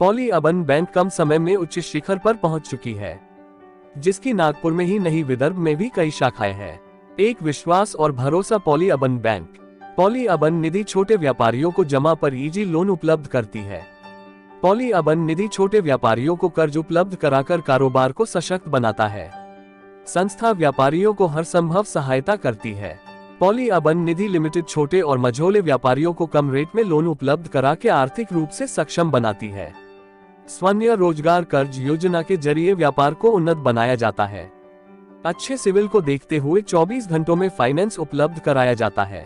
Poly Urban bank कम समय में उच्च शिखर पर पहुंच चुकी है, जिसकी नागपुर में ही नहीं विदर्भ में भी कई शाखाएं हैं। एक विश्वास और भरोसा Poly Urban Bank. Poly Urban Nidhi छोटे व्यापारियों को जमा पर इजी लोन उपलब्ध करती है। पॉली अर्बन निधि छोटे व्यापारियों को कर्ज उपलब्ध कराकर कारोबार को सशक्त बनाता है। संस्था व्यापारियों को हर संभव सहायता करती है। पॉली अर्बन निधि लिमिटेड छोटे और मझोले व्यापारियों को कम रेट में लोन उपलब्ध करा के आर्थिक रूप से सक्षम बनाती है। स्वयं रोजगार कर्ज योजना के जरिए व्यापार को उन्नत बनाया जाता है। अच्छे सिविल को देखते हुए 24 घंटों में फाइनेंस उपलब्ध कराया जाता है।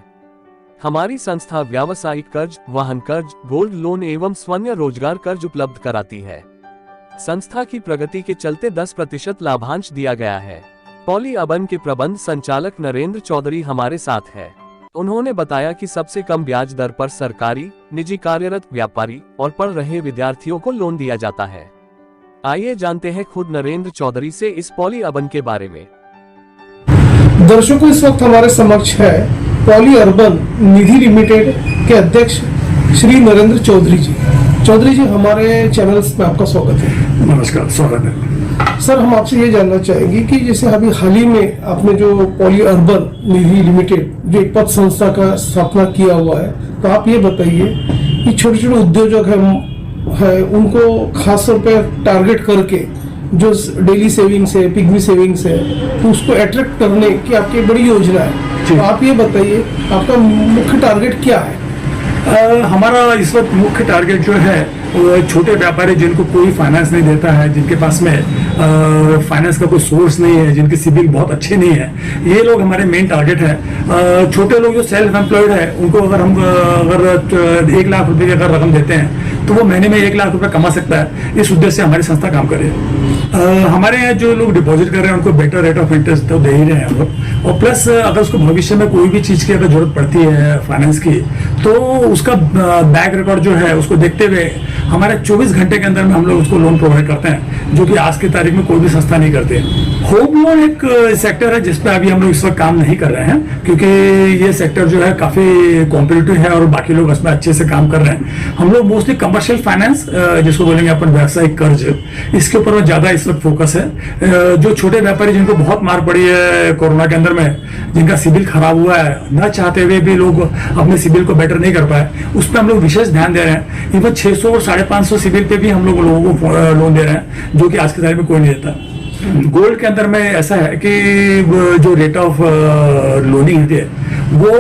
हमारी संस्था व्यावसायिक कर्ज, वाहन कर्ज, गोल्ड लोन एवं स्वयं रोजगार कर्ज उपलब्ध कराती है। संस्था की प्रगति के चलते 10% लाभांश दिया गया है। पॉली अर्बन के प्रबंध संचालक नरेंद्र चौधरी हमारे साथ है। उन्होंने बताया कि सबसे कम ब्याज दर पर सरकारी, निजी कार्यरत व्यापारी और पढ़ रहे विद्यार्थियों को लोन दिया जाता है। आइए जानते हैं खुद नरेंद्र चौधरी से इस पॉली अर्बन के बारे में। दर्शकों, इस वक्त हमारे समक्ष है पॉली अर्बन निधि लिमिटेड के अध्यक्ष श्री नरेंद्र चौधरी जी। चौधरी जी, हमारे चैनल्स में आपका स्वागत है। नमस्कार, स्वागत है। सर, हम आपसे ये जानना चाहेंगे कि जैसे अभी हाल ही में आपने जो पॉली अर्बन निधि लिमिटेड जो एक पद संस्था का स्थापना किया हुआ है, तो आप ये बताइए कि छोटे छोटे उद्योजक है उनको खास तौर पर टारगेट करके जो डेली सेविंग्स है, पिग्मी सेविंग्स है, तो उसको अट्रैक्ट करने की आपकी बड़ी योजना है। तो आप ये बताइए आपका मुख्य टारगेट क्या है? हमारा इस वक्त मुख्य टारगेट जो है वो छोटे व्यापारी जिनको कोई फाइनेंस नहीं देता है, जिनके पास में फाइनेंस का कोई सोर्स नहीं है, जिनके सिबिल बहुत अच्छे नहीं है, ये लोग हमारे मेन टारगेट है। छोटे लोग जो सेल्फ एम्प्लॉयड है उनको अगर 1 लाख रुपए की अगर रकम देते हैं तो वो महीने में 1 लाख रुपए कमा सकता है। इस उद्देश्य से हमारी संस्था काम कर रही है। हमारे यहाँ जो लोग डिपॉजिट कर रहे हैं उनको बेटर रेट ऑफ इंटरेस्ट तो दे ही रहे हैं हम लोग, और प्लस अगर उसको भविष्य में कोई भी चीज की अगर जरूरत पड़ती है फाइनेंस की, तो उसका बैक रिकॉर्ड जो है उसको देखते हुए हमारे 24 घंटे के अंदर में हम लोग उसको लोन प्रोवाइड करते हैं, जो कि आज की तारीख में कोई भी संस्था नहीं करते। होम लोन एक सेक्टर है जिसपे अभी हम लोग इस वक्त काम नहीं कर रहे हैं, क्योंकि ये सेक्टर जो है काफी कॉम्पिटिटिव है और बाकी लोग उसमें अच्छे से काम कर रहे हैं। हम लोग मोस्टली कमर्शियल फाइनेंस, जिसको बोलेंगे अपन व्यावसायिक कर्ज, इसके ऊपर ज्यादा इस वक्त फोकस है। जो छोटे व्यापारी जिनको बहुत मार पड़ी है कोरोना के अंदर में, जिनका सिबिल खराब हुआ है, न चाहते हुए भी लोग अपने सिबिल को बेटर नहीं कर पाए, उस पर हम लोग विशेष ध्यान दे रहे हैं। इवन 600 और 550 सिबिल पे भी हम लोग लोगों को लोन दे रहे हैं, जो कि आज की तारीख में कोई नहीं देता। गोल्ड के अंदर में ऐसा है कि जो रेट ऑफ लोनिंग है वो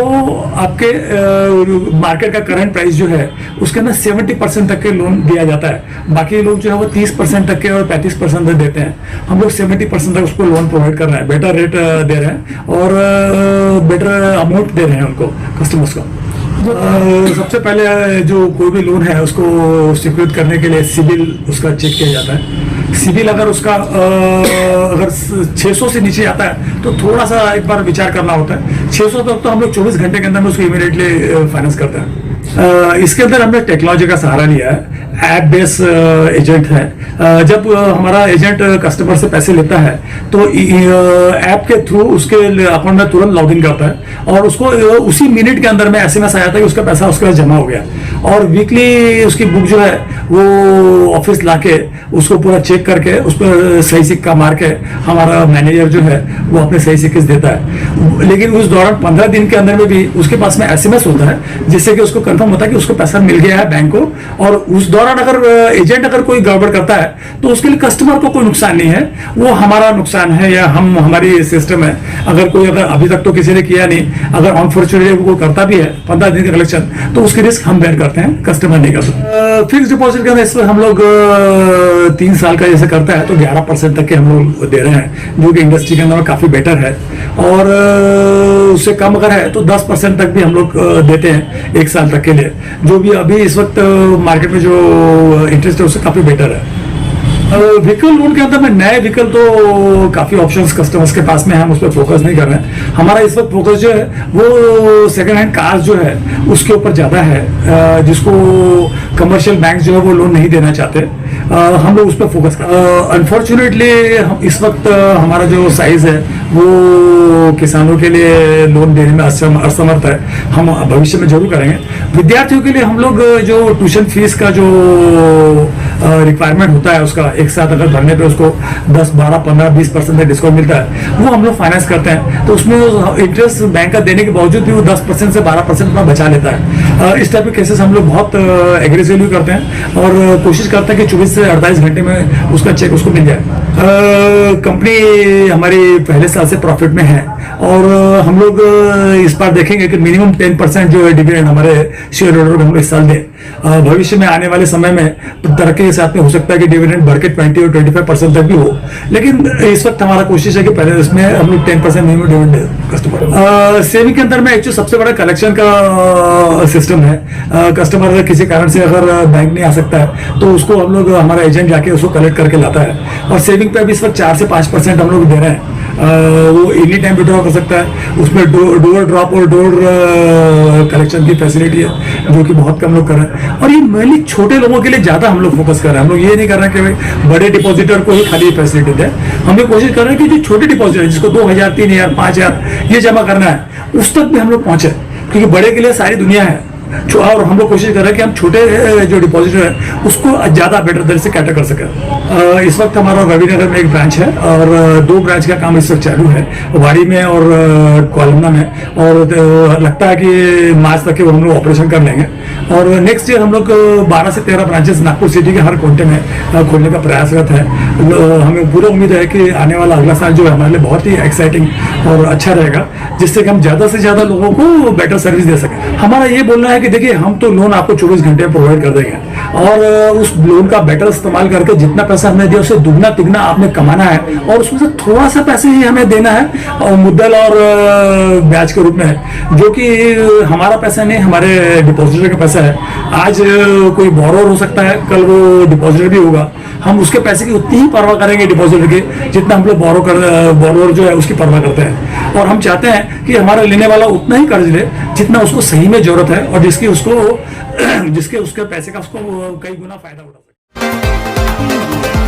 आपके मार्केट का करंट प्राइस जो है उसके अंदर 70% तक के लोन दिया जाता है। बाकी लोग जो है वो 30% तक के और 35% तक देते हैं। हम लोग 70% तक उसको लोन प्रोवाइड कर रहे हैं, बेटर रेट दे रहे हैं और बेटर अमाउंट दे रहे हैं उनको, कस्टमर्स को। सबसे पहले जो कोई भी लोन है उसको स्वीकृत करने के लिए सिबिल उसका चेक किया जाता है। सिबिल अगर उसका अगर 600 से नीचे आता है तो थोड़ा सा एक बार विचार करना होता है। 600 तक तो हम लोग 24 घंटे के अंदर में उसको इमीडिएटली फाइनेंस करते हैं। इसके अंदर हमने टेक्नोलॉजी का सहारा लिया है। ऐप बेस एजेंट है। जब हमारा एजेंट कस्टमर से पैसे लेता है तो ऐप के थ्रू उसके अकाउंट में तुरंत लॉगिन करता है और उसको उसी मिनट के अंदर में SMS आ जाता है कि उसका पैसा उसके पास जमा हो गया। और वीकली उसकी बुक जो है वो ऑफिस लाके उसको पूरा चेक करके उस पर सही सिक्का मार के हमारा मैनेजर जो है वो अपने सही सिक्के देता है। लेकिन उस दौरान 15 दिन के अंदर में भी उसके पास में SMS होता है, जिससे कि उसको कंफर्म होता है कि उसको पैसा मिल गया है बैंक को। और उस दौरान अगर एजेंट अगर कोई गड़बड़ करता है तो उसके लिए कस्टमर को कोई नुकसान नहीं है, वो हमारा नुकसान है या हमारी सिस्टम है। अगर अभी तक तो किसी ने किया नहीं, अगर अनफॉर्चुनेटली कोई करता भी है 15 दिन का कलेक्शन, तो उसकी रिस्क हम बेयर करते हैं, कस्टमर नहीं करता। फिक्स डिपॉजिट के अंदर हम लोग 3 साल का जैसे करता है तो 11% तक के हम लोग दे रहे हैं, जो कि इंडस्ट्री के अंदर काफी बेटर है। और उससे कम अगर है तो 10% तक भी हम लोग देते हैं 1 साल तक के लिए, जो भी अभी इस वक्त मार्केट में जो इंटरेस्ट है उससे काफी बेटर है। व्हीकल लोन के अंदर में नए व्हीकल तो काफी ऑप्शंस कस्टमर्स के पास में है, हम उस पर फोकस नहीं कर रहे हैं। हमारा इस वक्त फोकस जो है वो सेकंड हैंड कार्स जो है उसके ऊपर ज्यादा है, जिसको कमर्शियल बैंक जो है वो लोन नहीं देना चाहते। हम लोग उस पर फोकस करें। अनफॉर्चुनेटली इस वक्त हमारा जो साइज है वो किसानों के लिए लोन देने में असमर्थ है। हम भविष्य में जरूर करेंगे। विद्यार्थियों के लिए हम लोग जो ट्यूशन फीस का जो रिक्वायरमेंट होता है उसका एक साथ अगर भरने पे उसको 10, 12, 15, 20% तक डिस्काउंट मिलता है, वो हम लोग फाइनेंस करते हैं। तो उसमें इंटरेस्ट बैंक का देने के बावजूद भी वो 10% से 12% अपना बचा लेता है। इस टाइप के केसेस हम लोग बहुत एग्रेसिवली करते हैं और कोशिश करते हैं कि 24 से 48 घंटे में उसका चेक उसको मिल जाए। कंपनी हमारी पहले साल से प्रॉफिट में है और हम लोग इस बार देखेंगे कि मिनिमम 10% जो है डिविडेंड हमारे शेयर होल्डर को हम लोग इस साल दें। भविष्य में आने वाले समय में तरक्की के साथ में हो सकता है कि डिविडेंड बढ़ के 20 और 25% तक भी हो, लेकिन इस वक्त हमारा कोशिश है कि पहले इसमें हम लोग 10% मिनिमम डिविडेंड कस्टमर। सेविंग के अंदर में एक्चुअली सबसे बड़ा कलेक्शन का सिस्टम है। कस्टमर किसी कारण से अगर बैंक नहीं आ सकता है तो उसको हम लोग, हमारा एजेंट जाके उसको कलेक्ट करके लाता है और सेविंग पे भी इस वक्त 4 से 5% हम लोग दे रहे हैं। वो एनी टाइम विड्रॉ कर सकता है। उसमें डोर ड्रॉप और डोर कलेक्शन की फैसिलिटी है जो कि बहुत कम लोग कर रहे हैं और ये मेनली छोटे लोगों के लिए ज्यादा हम लोग फोकस कर रहे हैं। हम लोग ये नहीं कर रहे हैं कि बड़े डिपॉजिटर को ही खाली फैसिलिटी दे। हम लोग कोशिश कर रहे हैं कि जो छोटे डिपॉजिटर है जिसको 2000, 3000, 5000 ये जमा करना है उस तक भी हम लोग पहुंचे, क्योंकि बड़े के लिए सारी दुनिया है। और हम लोग कोशिश कर रहे हैं कि हम छोटे जो डिपॉजिटर है उसको ज्यादा बेटर तरह से कैटर कर सकें। इस वक्त हमारा रविनगर में एक ब्रांच है और 2 ब्रांच का काम इस वक्त चालू है, वाड़ी में और कोलंबा में, और लगता है कि मार्च तक हम लोग ऑपरेशन कर लेंगे और नेक्स्ट ईयर हम लोग 12 से 13 ब्रांचेस नागपुर सिटी के हर कोटे में खोलने का प्रयासरत है। हमें पूरा उम्मीद है कि आने वाला अगला साल जो है हमारे लिए बहुत ही एक्साइटिंग और अच्छा रहेगा, जिससे कि हम ज्यादा से ज्यादा लोगों को बेटर सर्विस दे सकें। हमारा ये बोलना है कि देखिए हम तो लोन आपको 24 घंटे में प्रोवाइड कर देंगे और उस लोन का बेटर इस्तेमाल करके जितना पैसा हमने दिया उससे दुगना तिगना आपने कमाना है और उसमें से थोड़ा सा पैसे ही हमें देना है और मुद्दल और ब्याज के रूप में, जो कि हमारा पैसा नहीं, हमारे डिपॉजिटर का पैसा है। आज कोई बोरोवर हो सकता है, कल वो डिपॉजिटर भी होगा। हम उसके पैसे की उतनी ही परवाह करेंगे डिपॉजिटर की जितना हम लोग बोरोवर जो है उसकी परवाह करते हैं और हम चाहते हैं कि हमारा लेने वाला उतना ही कर्ज ले जितना उसको सही में जरूरत है और जिसके उसके पैसे का उसको कई गुना फायदा उठा सके।